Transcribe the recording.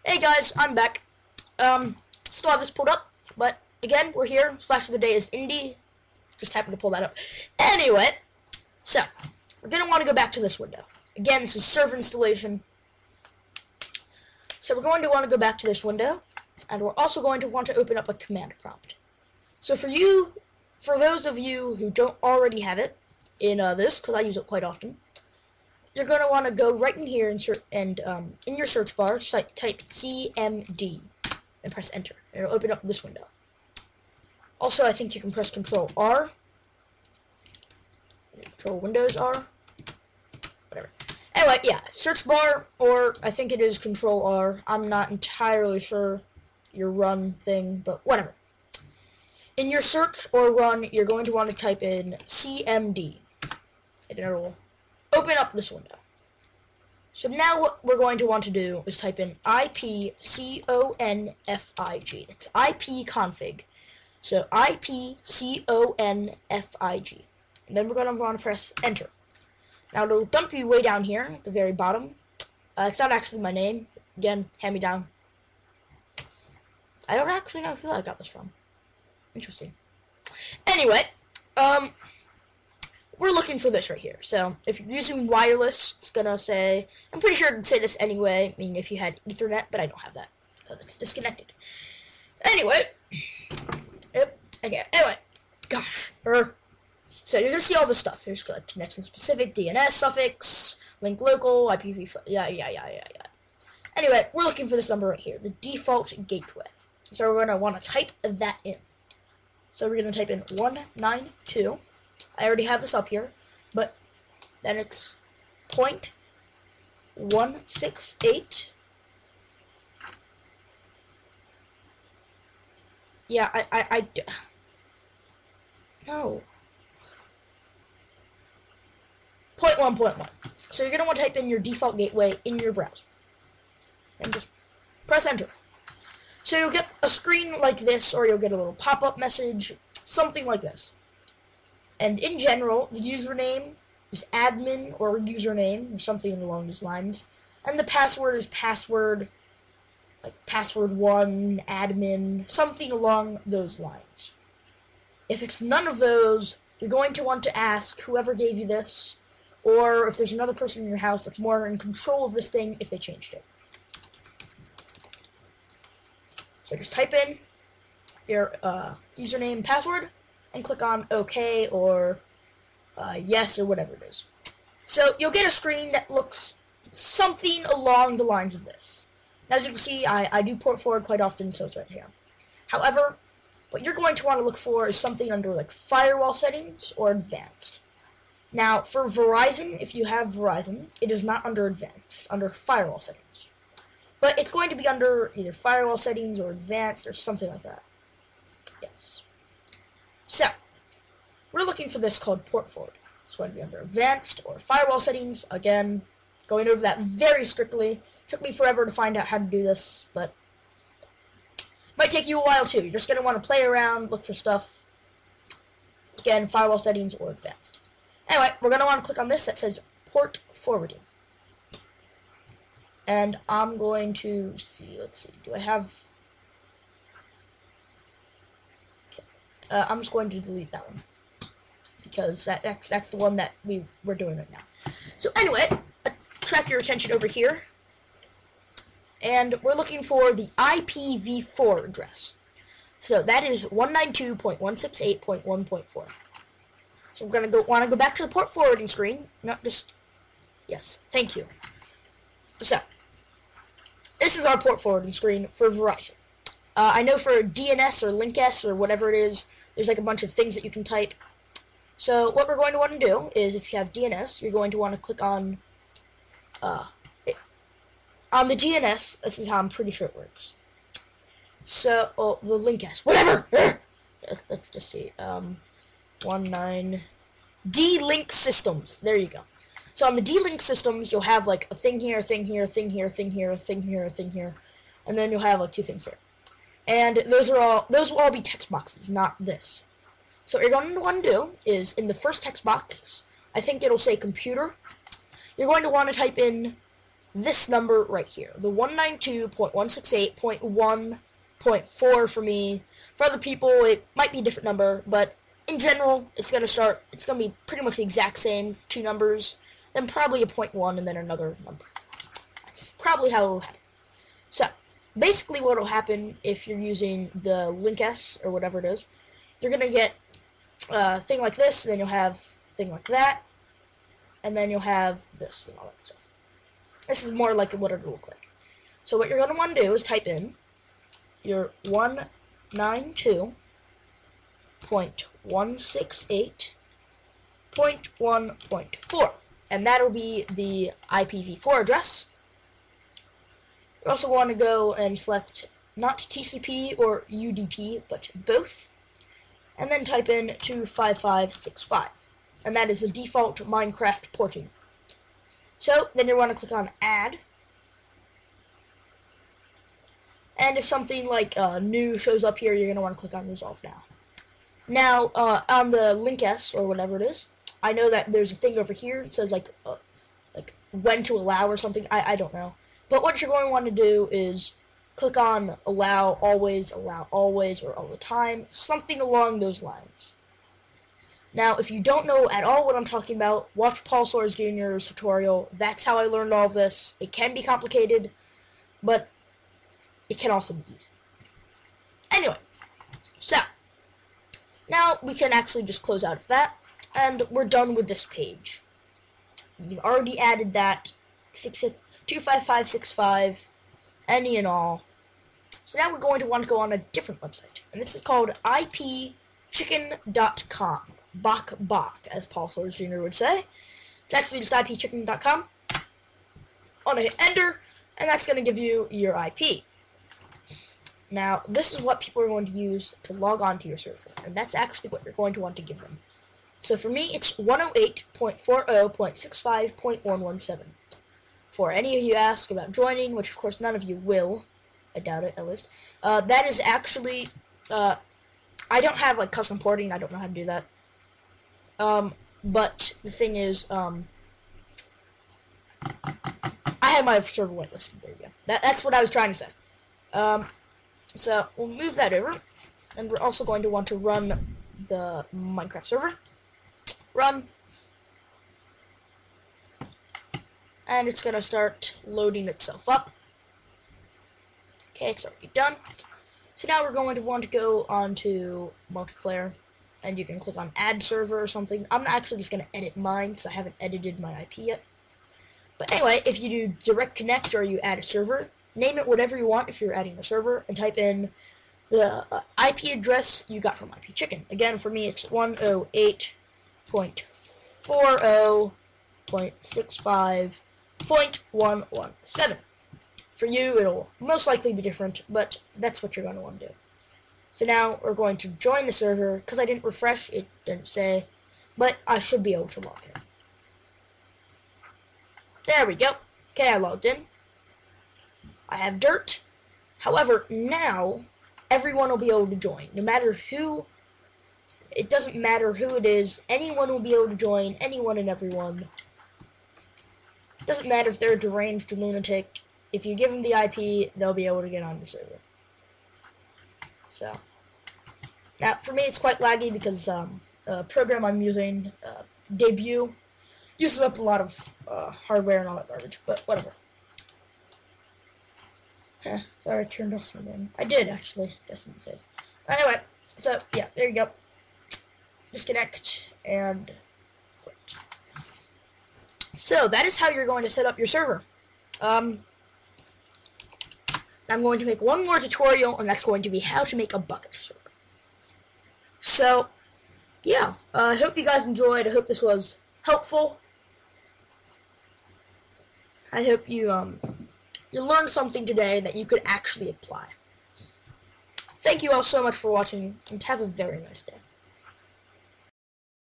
Hey guys, I'm back. Still have this pulled up, but again, we're here. Flash of the day is Indy. Just happened to pull that up. Anyway, so we're gonna want to go back to this window. Again, this is server installation. So we're going to want to go back to this window, and we're also going to want to open up a command prompt. So for those of you who don't already have it in this, because I use it quite often, you're going to want to go right in here and in your search bar, type CMD and press enter. And it'll open up this window. Also, I think you can press Control R, Control Windows R, whatever. Anyway, yeah, search bar, or I think it is Control R. I'm not entirely sure your run thing, but whatever. In your search or run, you're going to want to type in CMD, and it'll open up this window. So now what we're going to want to do is type in ipconfig. It's ipconfig. So ipconfig. And then we're going to want to press enter. Now it'll dump you way down here at the very bottom. It's not actually my name. Again, hand me down. I don't actually know who I got this from. Interesting. Anyway, we're looking for this right here. So if you're using wireless, it's gonna say, I'm pretty sure it'd say this anyway, I mean if you had Ethernet, but I don't have that because it's disconnected. Anyway, anyway, gosh, so you're gonna see all this stuff. There's like connection specific, DNS suffix, link local, IPv4, yeah. Anyway, we're looking for this number right here, the default gateway. So we're gonna want to type that in. So we're gonna type in 192. I already have this up here, but then it's 0.168. Yeah, no. 0.1.1. So you're going to want to type in your default gateway in your browser. And just press enter. So you'll get a screen like this, or you'll get a little pop-up message, something like this. And in general, the username is admin or username, or something along those lines. And the password is password, like password1, admin, something along those lines. If it's none of those, you're going to want to ask whoever gave you this, or if there's another person in your house that's more in control of this thing, if they changed it. So just type in your username and password, and click on OK or yes or whatever it is. So you'll get a screen that looks something along the lines of this. Now, as you can see, I do port forward quite often, so it's right here. However, what you're going to want to look for is something under like firewall settings or advanced. Now, for Verizon, if you have Verizon, it is not under advanced, it's under firewall settings. But it's going to be under either firewall settings or advanced or something like that. Yes. So, we're looking for this called port forward. It's going to be under advanced or firewall settings. Again, going over that very strictly. Took me forever to find out how to do this, but might take you a while too. You're just going to want to play around, look for stuff. Again, firewall settings or advanced. Anyway, we're going to want to click on this that says port forwarding. And I'm going to see, let's see, do I have... I'm just going to delete that one, because that's the one that we're doing right now. So anyway, attract your attention over here, and we're looking for the IPv4 address. So that is 192.168.1.4. So we're going to want to go back to the port forwarding screen, not just, yes, thank you. So, this is our port forwarding screen for Verizon. I know for DNS or LinkS or whatever it is, there's like a bunch of things that you can type. So what we're going to want to do is, if you have DNS, you're going to want to click on the DNS. This is how I'm pretty sure it works. So, the LinkS, whatever. Let's just see. 19 D-Link systems. There you go. So on the D-Link systems, you'll have like a thing here, a thing here, a thing here, a thing here, a thing here, a thing here, and then you'll have like two things here. And those will all be text boxes, not this. So what you're going to want to do is, in the first text box, I think it'll say computer. You're going to want to type in this number right here, the 192.168.1.4 for me. For other people, it might be a different number, but in general, it's going to be pretty much the exact same, two numbers, then probably a 0.1, and then another number. That's probably how it will happen. So, basically what will happen if you're using the LinkS, or whatever it is, you're going to get a thing like this, and then you'll have a thing like that, and then you'll have this, and all that stuff. This is more like what it'll look like. So what you're going to want to do is type in your 192.168.1.4, and that'll be the IPv4 address. You also want to go and select not TCP or UDP, but both, and then type in 25565, and that is the default Minecraft porting. So then you want to click on Add, and if something like new shows up here, you're going to want to click on Resolve Now. Now, on the LinkS, or whatever it is, I know that there's a thing over here. It says like when to allow or something. I don't know. But what you're going to want to do is click on allow always, or all the time, something along those lines. Now, if you don't know at all what I'm talking about, watch Paul Soares Jr.'s tutorial. That's how I learned all of this. It can be complicated, but it can also be easy. Anyway, so now we can actually just close out of that, and we're done with this page. You've already added that 25565, any and all. So now we're going to want to go on a different website, and this is called ipchicken.com. Bok, as Paul Soares Jr. would say. It's actually just ipchicken.com. On a hit enter, and that's going to give you your IP. Now, this is what people are going to use to log on to your server, and that's actually what you're going to want to give them. So for me, it's 108.40.65.117. For any of you ask about joining, which of course none of you will, I doubt it at least, that is actually, I don't have like custom porting, I don't know how to do that. But the thing is, I have my server whitelisted. There you go. That's what I was trying to say. So we'll move that over, and we're also going to want to run the Minecraft server. Run, and it's gonna start loading itself up. Okay, it's already done. So now we're going to want to go on to multiplayer. And you can click on Add Server or something. I'm actually just going to edit mine because I haven't edited my IP yet. But anyway, if you do Direct Connect or you add a server, name it whatever you want if you're adding a server, and type in the IP address you got from ipchicken. Again, for me, it's 108.40.65.117. For you, it'll most likely be different, but that's what you're going to want to do. So now we're going to join the server. Because I didn't refresh, it didn't say, but I should be able to log in. There we go. Okay, I logged in. I have dirt. However, now everyone will be able to join. No matter who, it doesn't matter who it is, anyone will be able to join, anyone and everyone. It doesn't matter if they're a deranged lunatic. If you give them the IP, they'll be able to get on your server. So, now for me it's quite laggy because the program I'm using, Debut, uses up a lot of hardware and all that garbage, but whatever. Thought I turned off my game. I did actually, guess didn't save. Anyway, so yeah, there you go. Disconnect and quit. So that is how you're going to set up your server. I'm going to make one more tutorial, and that's going to be how to make a bucket server. So, yeah, I hope you guys enjoyed. I hope this was helpful. I hope you learned something today that you could actually apply. Thank you all so much for watching, and have a very nice day.